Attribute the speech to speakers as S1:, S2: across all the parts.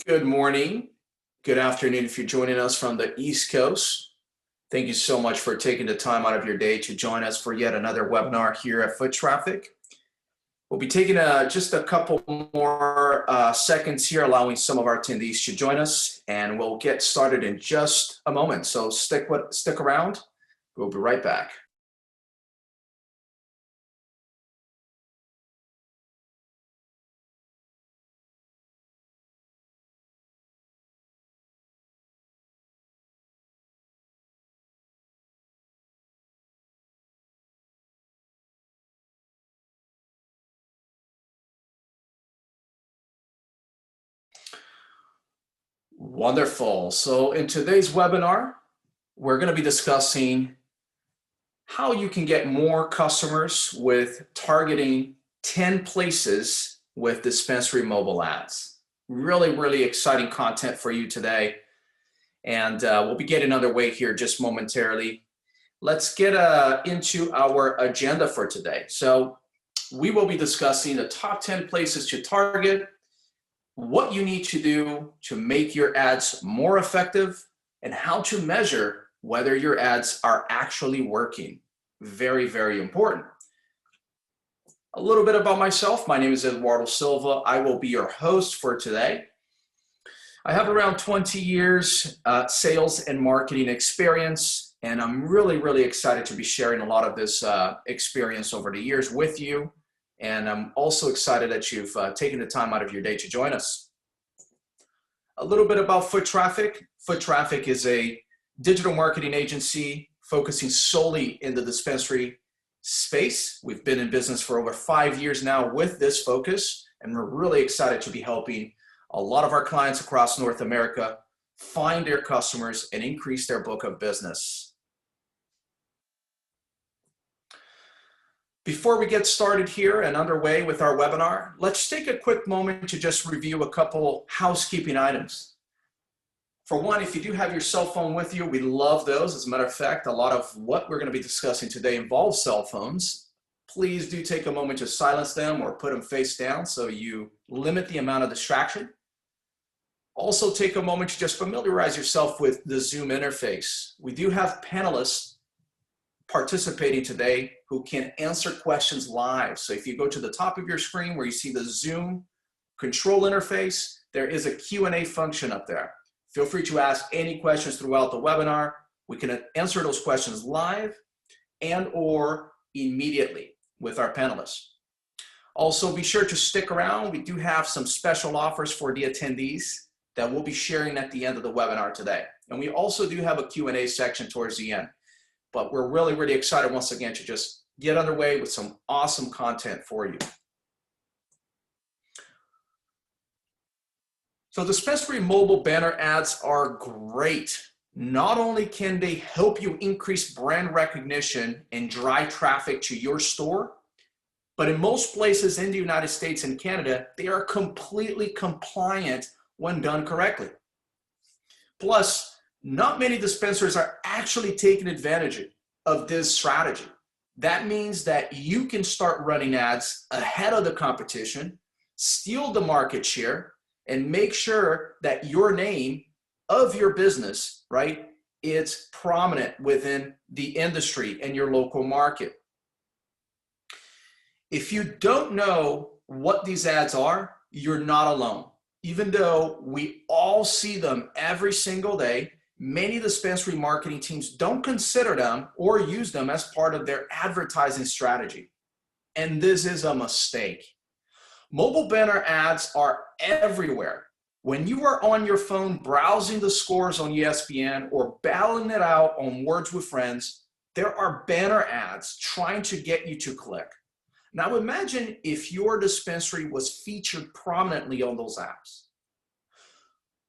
S1: Good morning, good afternoon if you're joining us from the East Coast. Thank you so much for taking the time out of your day to join us for yet another webinar here at Foot Traffic. We'll be taking just a couple more seconds here, allowing some of our attendees to join us, and we'll get started in just a moment. So stick around. We'll be right back. Wonderful. So in today's webinar, we're going to be discussing how you can get more customers with targeting 10 places with dispensary mobile ads. Really exciting content for you today. And we'll be getting underway here just momentarily. Let's get into our agenda for today. So we will be discussing the top 10 places to target, what you need to do to make your ads more effective, and how to measure whether your ads are actually working. Very important. A little bit about myself. My name is Eduardo Silva. I will be your host for today. I have around 20 years sales and marketing experience, and I'm really excited to be sharing a lot of this experience over the years with you. And I'm also excited that you've taken the time out of your day to join us. A little bit about Foot Traffic. Foot Traffic is a digital marketing agency focusing solely in the dispensary space. We've been in business for over 5 years now with this focus, and we're really excited to be helping a lot of our clients across North America find their customers and increase their book of business. Before we get started here and underway with our webinar, let's take a quick moment to just review a couple housekeeping items. For one, if you do have your cell phone with you, we love those. As a matter of fact, a lot of what we're going to be discussing today involves cell phones. Please do take a moment to silence them or put them face down so you limit the amount of distraction. Also take a moment to just familiarize yourself with the Zoom interface. We do have panelists participating today who can answer questions live. So if you go to the top of your screen where you see the Zoom control interface, there is a Q&A function up there. Feel free to ask any questions throughout the webinar. We can answer those questions live and or immediately with our panelists. Also, be sure to stick around. We do have some special offers for the attendees that we'll be sharing at the end of the webinar today. And we also do have a Q&A section towards the end. But we're really excited once again to just get underway with some awesome content for you. So dispensary mobile banner ads are great. Not only can they help you increase brand recognition and drive traffic to your store, but in most places in the United States and Canada, they are completely compliant when done correctly. Plus, not many dispensaries are actually taking advantage of this strategy. That means that you can start running ads ahead of the competition, steal the market share, and make sure that your name of your business, right, is prominent within the industry and your local market. If you don't know what these ads are, you're not alone. Even though we all see them every single day, many dispensary marketing teams don't consider them or use them as part of their advertising strategy. And this is a mistake. Mobile banner ads are everywhere. When you are on your phone browsing the scores on ESPN or battling it out on Words with Friends, there are banner ads trying to get you to click. Now imagine if your dispensary was featured prominently on those apps.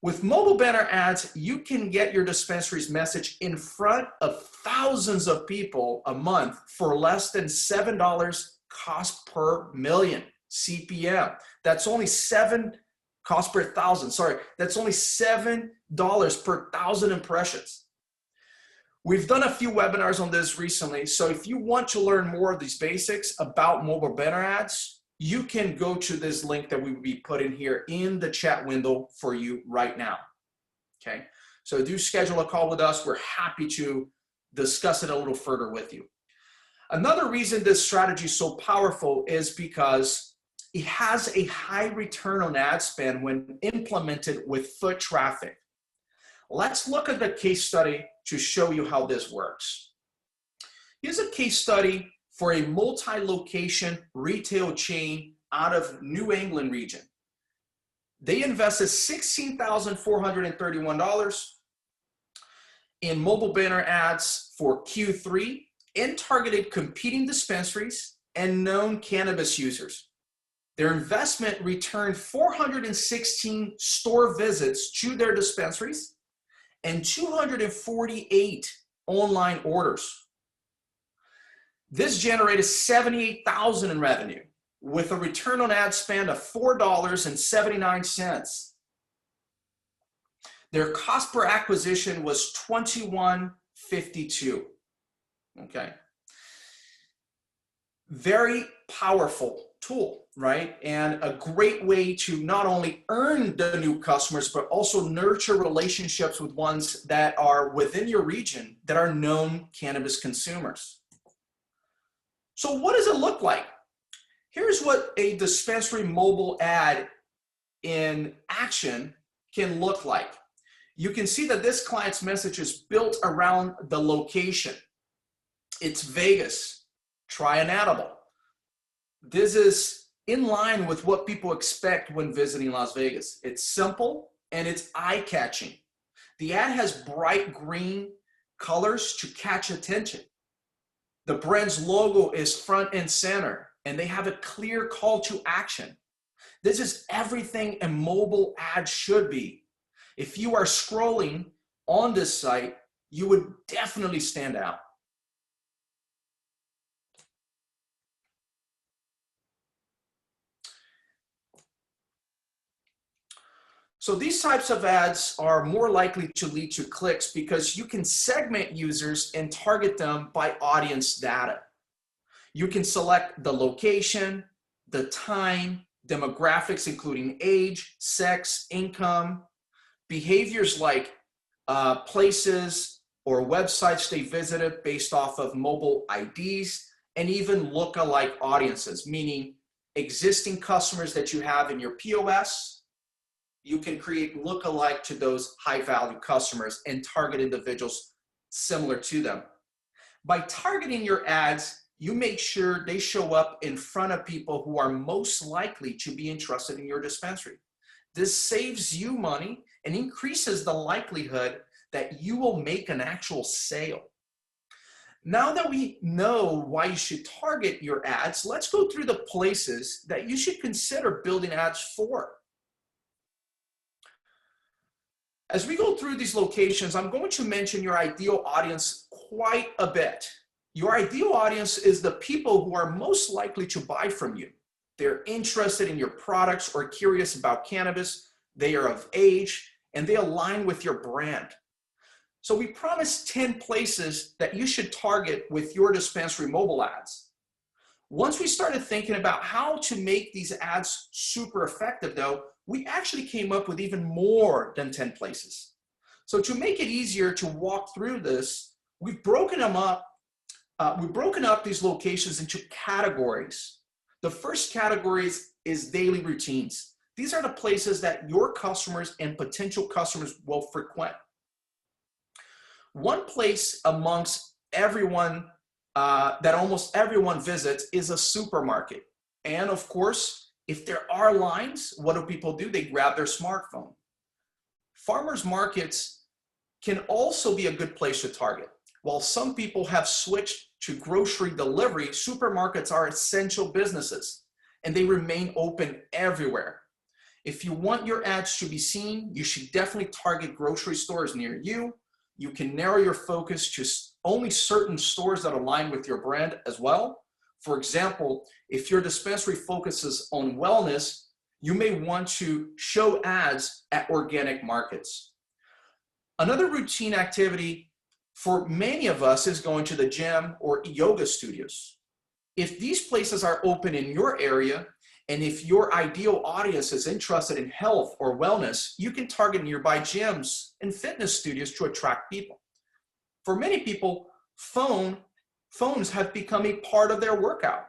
S1: With mobile banner ads, you can get your dispensary's message in front of thousands of people a month for less than $7 cost per million CPM. That's only cost per thousand, sorry. That's only $7 per thousand impressions. We've done a few webinars on this recently, so if you want to learn more of these basics about mobile banner ads, you can go to this link that we will be putting here in the chat window for you right now. Okay, so do schedule a call with us. We're happy to discuss it a little further with you. Another reason this strategy is so powerful is because it has a high return on ad spend when implemented with foot traffic. Let's look at the case study to show you how this works. Here's a case study for a multi-location retail chain out of New England region. They invested $16,431 in mobile banner ads for Q3 and targeted competing dispensaries and known cannabis users. Their investment returned 416 store visits to their dispensaries and 248 online orders. This generated $78,000 in revenue with a return on ad spend of $4.79. Their cost per acquisition was $21.52. Okay. Very powerful tool, right? And a great way to not only earn the new customers, but also nurture relationships with ones that are within your region that are known cannabis consumers. So what does it look like? Here's what a dispensary mobile ad in action can look like. You can see that this client's message is built around the location. It's Vegas. Try an edible. This is in line with what people expect when visiting Las Vegas. It's simple and it's eye-catching. The ad has bright green colors to catch attention. The brand's logo is front and center, and they have a clear call to action. This is everything a mobile ad should be. If you are scrolling on this site, you would definitely stand out. So these types of ads are more likely to lead to clicks because you can segment users and target them by audience data. You can select the location, the time, demographics including age, sex, income, behaviors like places or websites they visited based off of mobile IDs, and even lookalike audiences, meaning existing customers that you have in your POS. You can create lookalike to those high-value customers and target individuals similar to them. By targeting your ads, you make sure they show up in front of people who are most likely to be interested in your dispensary. This saves you money and increases the likelihood that you will make an actual sale. Now that we know why you should target your ads, let's go through the places that you should consider building ads for. As we go through these locations, I'm going to mention your ideal audience quite a bit. Your ideal audience is the people who are most likely to buy from you. They're interested in your products or curious about cannabis. They are of age and they align with your brand. So we promised 10 places that you should target with your dispensary mobile ads. Once we started thinking about how to make these ads super effective though, we actually came up with even more than 10 places. So to make it easier to walk through this, we've broken up these locations into categories. The first category is daily routines. These are the places that your customers and potential customers will frequent. One place amongst everyone that almost everyone visits is a supermarket. And of course, if there are lines, what do people do? They grab their smartphone. Farmers markets can also be a good place to target. While some people have switched to grocery delivery, supermarkets are essential businesses and they remain open everywhere. If you want your ads to be seen, you should definitely target grocery stores near you. You can narrow your focus to only certain stores that align with your brand as well. For example, if your dispensary focuses on wellness, you may want to show ads at organic markets. Another routine activity for many of us is going to the gym or yoga studios. If these places are open in your area, And if your ideal audience is interested in health or wellness, you can target nearby gyms and fitness studios to attract people. For many people, phones have become a part of their workout.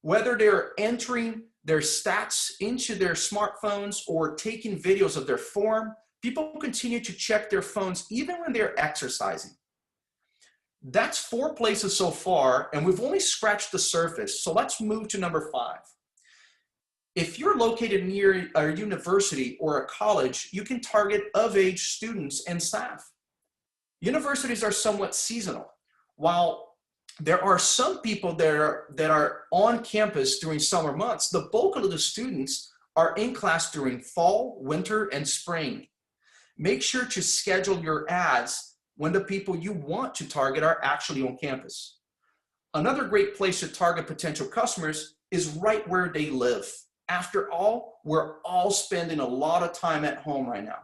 S1: Whether they're entering their stats into their smartphones or taking videos of their form, people continue to check their phones even when they're exercising. That's 4 places so far, and we've only scratched the surface. So let's move to number 5. If you're located near a university or a college, you can target of-age students and staff. Universities are somewhat seasonal. While there are some people that are on campus during summer months, the bulk of the students are in class during fall, winter, and spring. Make sure to schedule your ads when the people you want to target are actually on campus. Another great place to target potential customers is right where they live. After all, we're all spending a lot of time at home right now.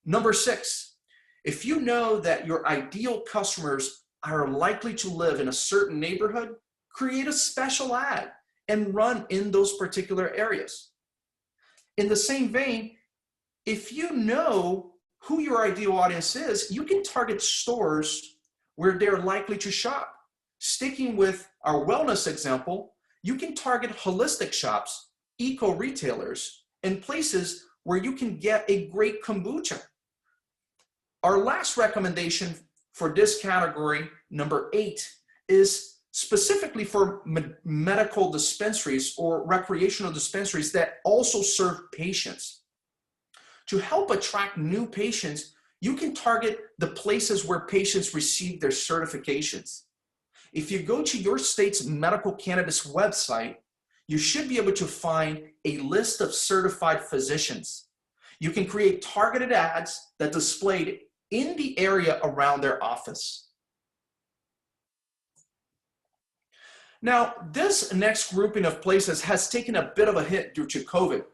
S1: Number 6, if you know that your ideal customers are likely to live in a certain neighborhood, create a special ad and run in those particular areas. In the same vein, if you know who your ideal audience is, you can target stores where they're likely to shop. Sticking with our wellness example, you can target holistic shops, eco-retailers, and places where you can get a great kombucha. Our last recommendation for this category, number 8, is specifically for medical dispensaries or recreational dispensaries that also serve patients. To help attract new patients, you can target the places where patients receive their certifications. If you go to your state's medical cannabis website, you should be able to find a list of certified physicians. You can create targeted ads that displayed in the area around their office. Now, this next grouping of places has taken a bit of a hit due to COVID.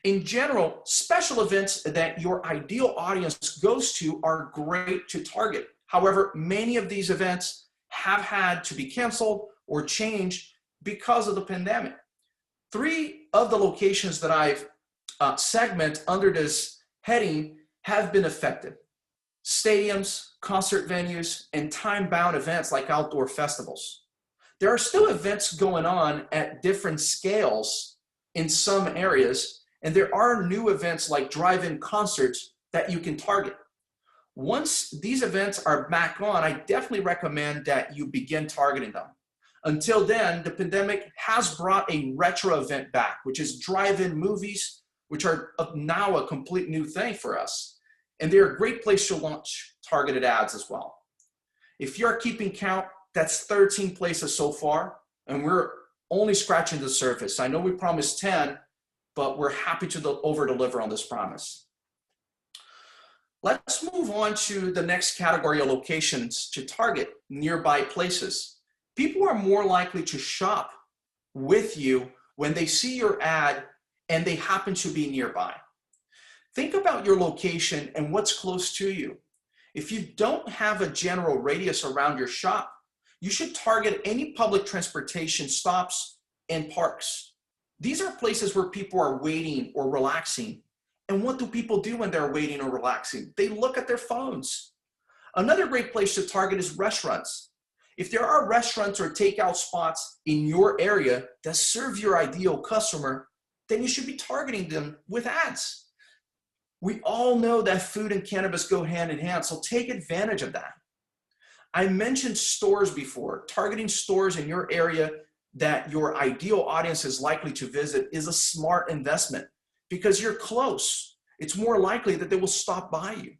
S1: In general, special events that your ideal audience goes to are great to target. However, many of these events have had to be canceled or changed because of the pandemic. 3 of the locations that I've segmented under this heading have been affected: stadiums, concert venues, and time-bound events like outdoor festivals. There are still events going on at different scales in some areas, and there are new events like drive-in concerts that you can target. Once these events are back on, I definitely recommend that you begin targeting them. Until then, the pandemic has brought a retro event back, which is drive-in movies, which are now a complete new thing for us. And they're a great place to launch targeted ads as well. If you're keeping count, that's 13 places so far, and we're only scratching the surface. I know we promised 10, but we're happy to over-deliver on this promise. Let's move on to the next category of locations to target: nearby places. People are more likely to shop with you when they see your ad and they happen to be nearby. Think about your location and what's close to you. If you don't have a general radius around your shop, you should target any public transportation stops and parks. These are places where people are waiting or relaxing. And what do people do when they're waiting or relaxing? They look at their phones. Another great place to target is restaurants. If there are restaurants or takeout spots in your area that serve your ideal customer, then you should be targeting them with ads. We all know that food and cannabis go hand in hand, so take advantage of that. I mentioned stores before. Targeting stores in your area that your ideal audience is likely to visit is a smart investment because you're close. It's more likely that they will stop by you.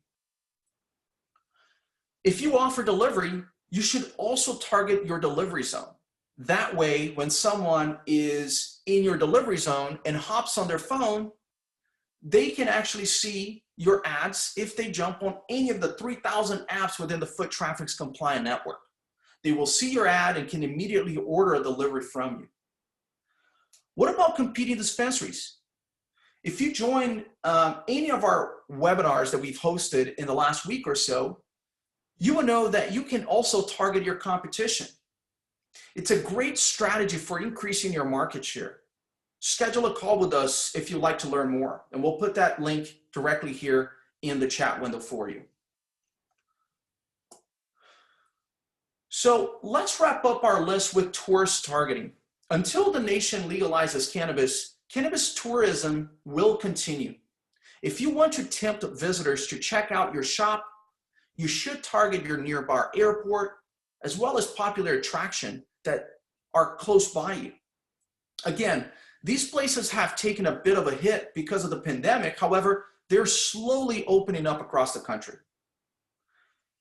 S1: If you offer delivery, you should also target your delivery zone. That way, when someone is in your delivery zone and hops on their phone, they can actually see your ads if they jump on any of the 3,000 apps within the Foot Traffic's compliant network. They will see your ad and can immediately order a delivery from you. What about competing dispensaries? If you join any of our webinars that we've hosted in the last week or so, you will know that you can also target your competition. It's a great strategy for increasing your market share. schedule a call with us if you'd like to learn more. And we'll put that link directly here in the chat window for you. So let's wrap up our list with tourist targeting. Until the nation legalizes cannabis, cannabis tourism will continue. If you want to tempt visitors to check out your shop, you should target your nearby airport, as well as popular attractions that are close by you. Again, these places have taken a bit of a hit because of the pandemic. However, they're slowly opening up across the country.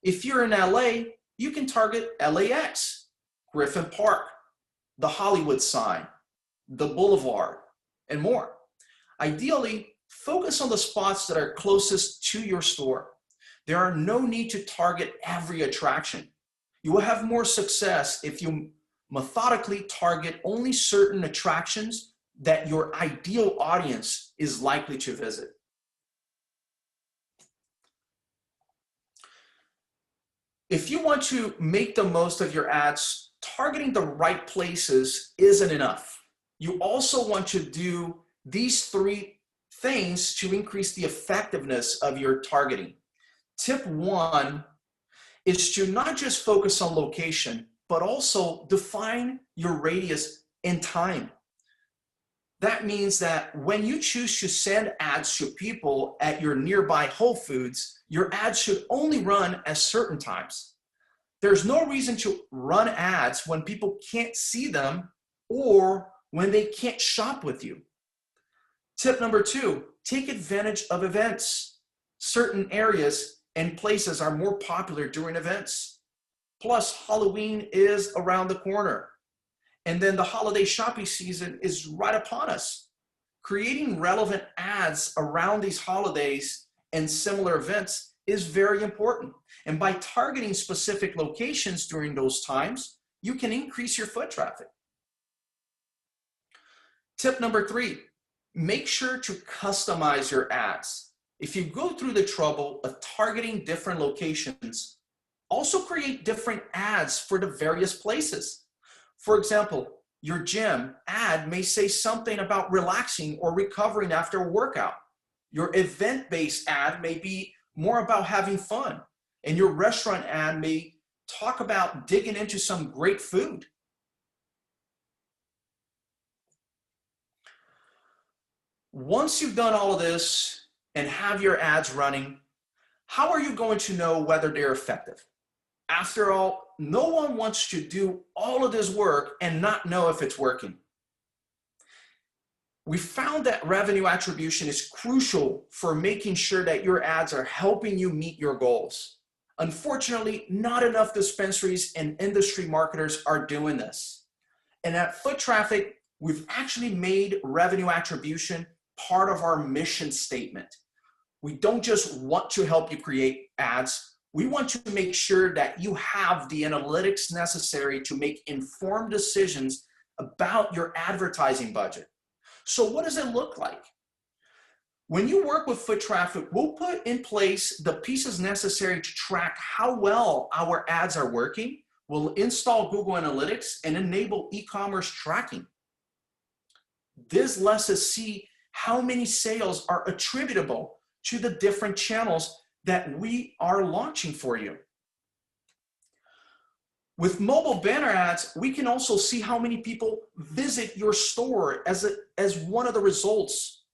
S1: If you're in LA, you can target LAX, Griffin Park, the Hollywood sign, the Boulevard, and more. Ideally, focus on the spots that are closest to your store. There are no need to target every attraction. You will have more success if you methodically target only certain attractions that your ideal audience is likely to visit. If you want to make the most of your ads, targeting the right places isn't enough. You also want to do these 3 things to increase the effectiveness of your targeting. Tip 1 is to not just focus on location, but also define your radius and time. That means that when you choose to send ads to people at your nearby Whole Foods, your ads should only run at certain times. There's no reason to run ads when people can't see them or when they can't shop with you. Tip number 2, take advantage of events. Certain areas and places are more popular during events. Plus, Halloween is around the corner. And then the holiday shopping season is right upon us. Creating relevant ads around these holidays and similar events is very important. And by targeting specific locations during those times, you can increase your foot traffic. Tip number 3, make sure to customize your ads. If you go through the trouble of targeting different locations, also create different ads for the various places. For example, your gym ad may say something about relaxing or recovering after a workout. Your event-based ad may be more about having fun, and your restaurant ad may talk about digging into some great food. Once you've done all of this and have your ads running, how are you going to know whether they're effective? After all, no one wants to do all of this work and not know if it's working. We found that revenue attribution is crucial for making sure that your ads are helping you meet your goals. Unfortunately, not enough dispensaries and industry marketers are doing this. And at Foot Traffic, we've actually made revenue attribution part of our mission statement. We don't just want to help you create ads. We want to make sure that you have the analytics necessary to make informed decisions about your advertising budget. So what does it look like? When you work with Foot Traffic, we'll put in place the pieces necessary to track how well our ads are working. We'll install Google Analytics and enable e-commerce tracking. This lets us see how many sales are attributable to the different channels that we are launching for you. With mobile banner ads, we can also see how many people visit your store as one of the results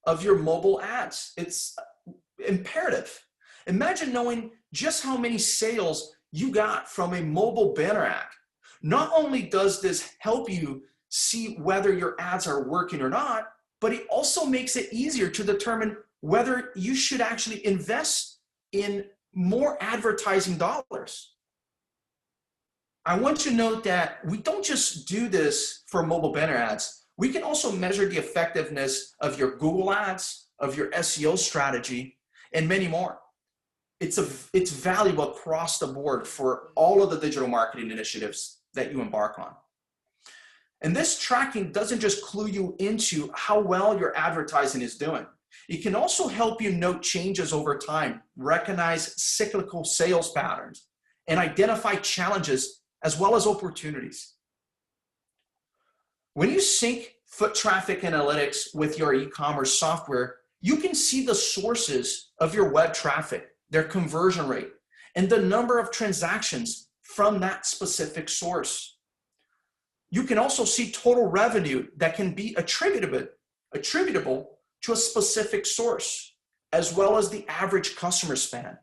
S1: of your mobile ads. It's imperative. Imagine knowing just how many sales you got from a mobile banner ad. Not only does this help you see whether your ads are working or not, but it also makes it easier to determine whether you should actually invest in more advertising dollars. I want to note that we don't just do this for mobile banner ads. We can also measure the effectiveness of your Google ads, of your SEO strategy, and many more. It's valuable across the board for all of the digital marketing initiatives that you embark on. And this tracking doesn't just clue you into how well your advertising is doing. It can also help you note changes over time, recognize cyclical sales patterns, and identify challenges as well as opportunities. When you sync foot traffic analytics with your e-commerce software, you can see the sources of your web traffic, their conversion rate, and the number of transactions from that specific source. You can also see total revenue that can be attributable to a specific source, as well as the average customer span.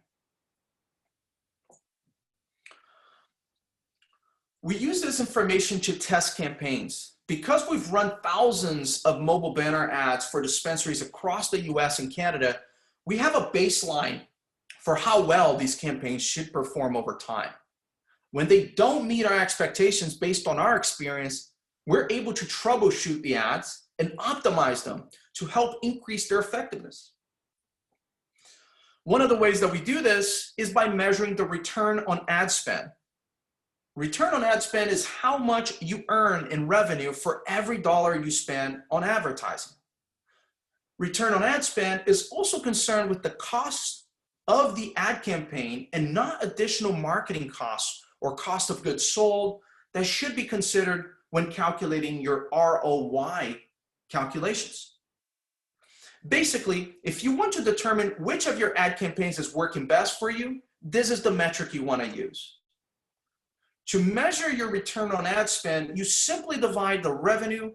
S1: We use this information to test campaigns. Because we've run thousands of mobile banner ads for dispensaries across the US and Canada, we have a baseline for how well these campaigns should perform over time. When they don't meet our expectations based on our experience, we're able to troubleshoot the ads and optimize them to help increase their effectiveness. One of the ways that we do this is by measuring the return on ad spend. Return on ad spend is how much you earn in revenue for every dollar you spend on advertising. Return on ad spend is also concerned with the cost of the ad campaign and not additional marketing costs or cost of goods sold that should be considered when calculating your ROI calculations. Basically, if you want to determine which of your ad campaigns is working best for you, this is the metric you want to use. To measure your return on ad spend, you simply divide the revenue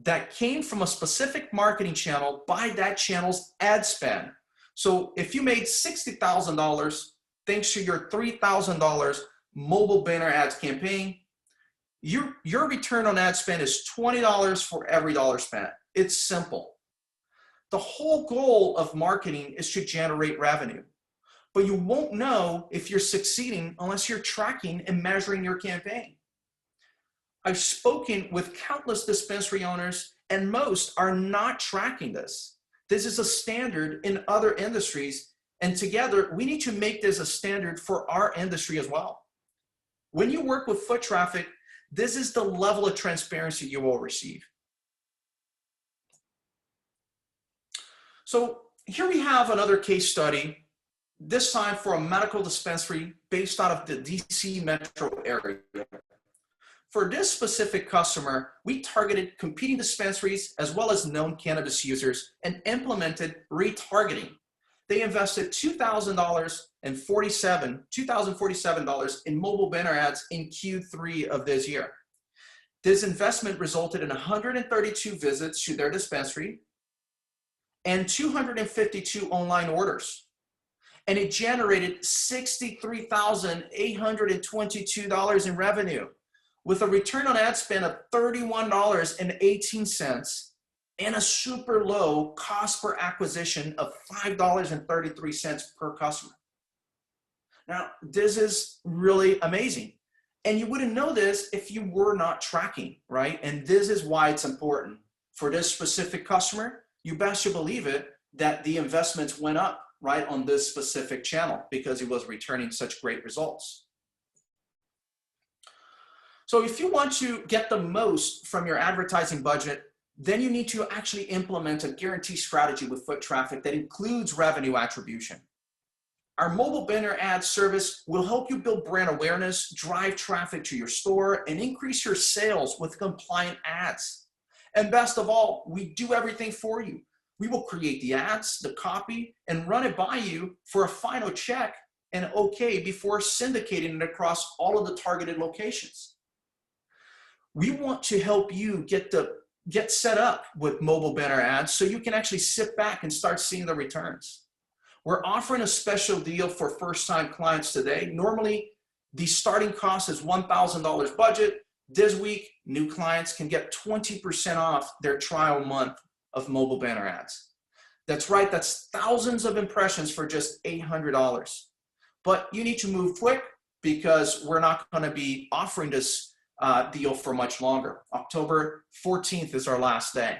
S1: that came from a specific marketing channel by that channel's ad spend. So if you made $60,000 thanks to your $3,000 mobile banner ads campaign, your return on ad spend is $20 for every dollar spent. It's simple. The whole goal of marketing is to generate revenue. But you won't know if you're succeeding unless you're tracking and measuring your campaign. I've spoken with countless dispensary owners, and most are not tracking this. This is a standard in other industries, and together we need to make this a standard for our industry as well. When you work with foot traffic, this is the level of transparency you will receive. So here we have another case study, this time for a medical dispensary based out of the DC metro area. For this specific customer, we targeted competing dispensaries as well as known cannabis users and implemented retargeting. They invested $2,047 in mobile banner ads in Q3 of this year. This investment resulted in 132 visits to their dispensary and 252 online orders. And it generated $63,822 in revenue with a return on ad spend of $31.18 and a super low cost per acquisition of $5.33 per customer. Now, this is really amazing. And you wouldn't know this if you were not tracking, right? And this is why it's important. For this specific customer, you best should believe it that the investments went up, right, on this specific channel because he was returning such great results. So if you want to get the most from your advertising budget, then you need to actually implement a guarantee strategy with foot traffic that includes revenue attribution. Our mobile banner ad service will help you build brand awareness, drive traffic to your store, and increase your sales with compliant ads. And best of all, we do everything for you. We will create the ads, the copy, and run it by you for a final check and okay before syndicating it across all of the targeted locations. We want to help you get set up with mobile banner ads so you can actually sit back and start seeing the returns. We're offering a special deal for first-time clients today. Normally, the starting cost is $1,000 budget. This week, new clients can get 20% off their trial month of mobile banner ads. That's right, that's thousands of impressions for just $800. But you need to move quick because we're not going to be offering this deal for much longer. October 14th is our last day.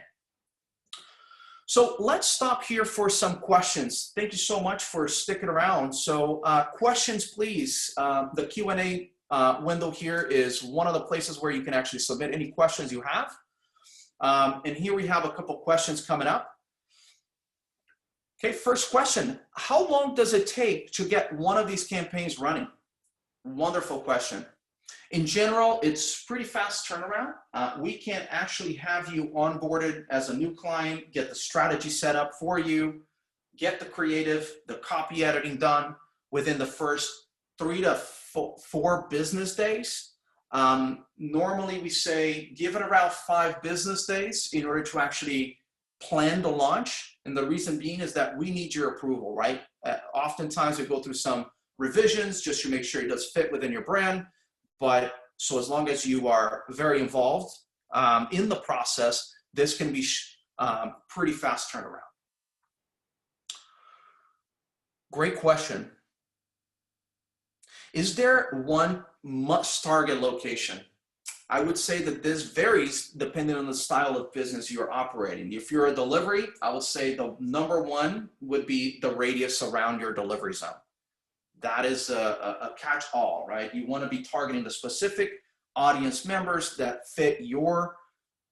S1: So let's stop here for some questions. Thank you so much for sticking around. So questions, please. The Q&A window here is one of the places where you can actually submit any questions you have. And here we have a couple questions coming up. Okay, first question. How long does it take to get one of these campaigns running? Wonderful question. In general, it's pretty fast turnaround. We can actually have you onboarded as a new client, get the strategy set up for you, get the creative, the copy editing done within the first 3 to 4 business days. Normally we say give it around 5 business days in order to actually plan the launch. And the reason being is that we need your approval, right? Oftentimes we go through some revisions just to make sure it does fit within your brand. But so as long as you are very involved in the process, this can be pretty fast turnaround. Great question. Is there one must-target location? I would say that this varies depending on the style of business you're operating. If you're a delivery, I would say the number one would be the radius around your delivery zone. That is a catch-all, right? You want to be targeting the specific audience members that fit your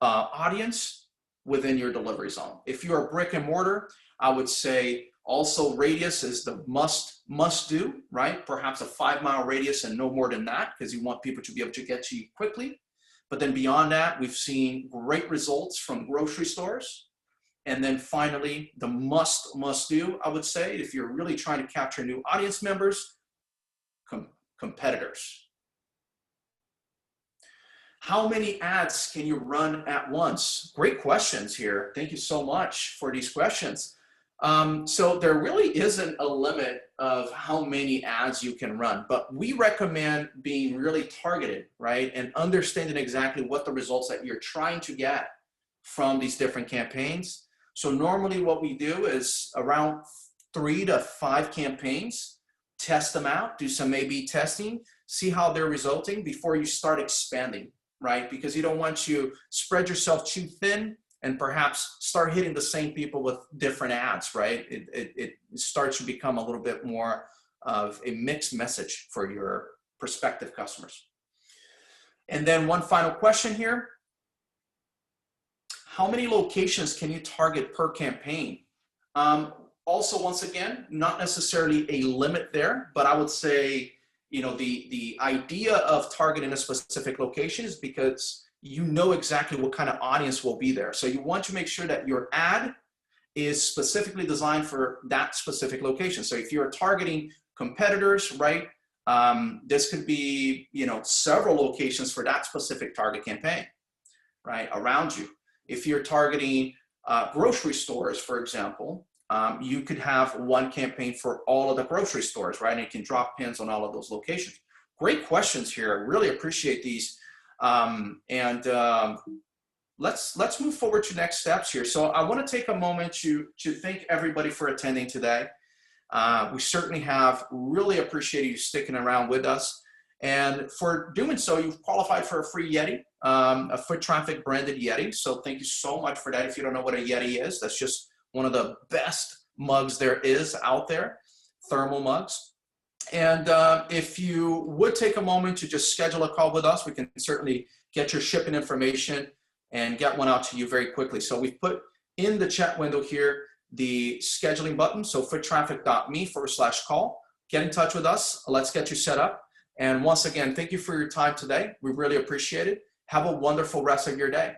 S1: audience within your delivery zone. If you're a brick and mortar, I would say also radius is the must do, right? Perhaps a 5-mile radius and no more than that, because you want people to be able to get to you quickly. But then beyond that, we've seen great results from grocery stores. And then finally, the must do, I would say, if you're really trying to capture new audience members, competitors. How many ads can you run at once? Great questions here. Thank you so much for these questions. So there really isn't a limit of how many ads you can run, but we recommend being really targeted, right? And understanding exactly what the results that you're trying to get from these different campaigns. So normally what we do is around 3 to 5 campaigns, test them out, do some A/B testing, see how they're resulting before you start expanding, right? Because you don't want to spread yourself too thin and perhaps start hitting the same people with different ads, right? It starts to become a little bit more of a mixed message for your prospective customers. And then one final question here. How many locations can you target per campaign? Also, once again, not necessarily a limit there, but I would say, you know, the idea of targeting a specific location is because you know exactly what kind of audience will be there. So you want to make sure that your ad is specifically designed for that specific location. So if you're targeting competitors, right, this could be, you know, several locations for that specific target campaign, right, around you. If you're targeting grocery stores, for example, you could have one campaign for all of the grocery stores, right? And you can drop pins on all of those locations. Great questions here. I really appreciate these. Let's move forward to next steps here. So I want to take a moment to thank everybody for attending today. We certainly have really appreciated you sticking around with us. And for doing so, you've qualified for a free Yeti, a foot traffic branded Yeti. So thank you so much for that. If you don't know what a Yeti is, that's just one of the best mugs there is out there, thermal mugs. And if you would take a moment to just schedule a call with us, we can certainly get your shipping information and get one out to you very quickly. So we've put in the chat window here the scheduling button, so foottraffic.me/call. Get in touch with us. Let's get you set up. And once again, thank you for your time today. We really appreciate it. Have a wonderful rest of your day.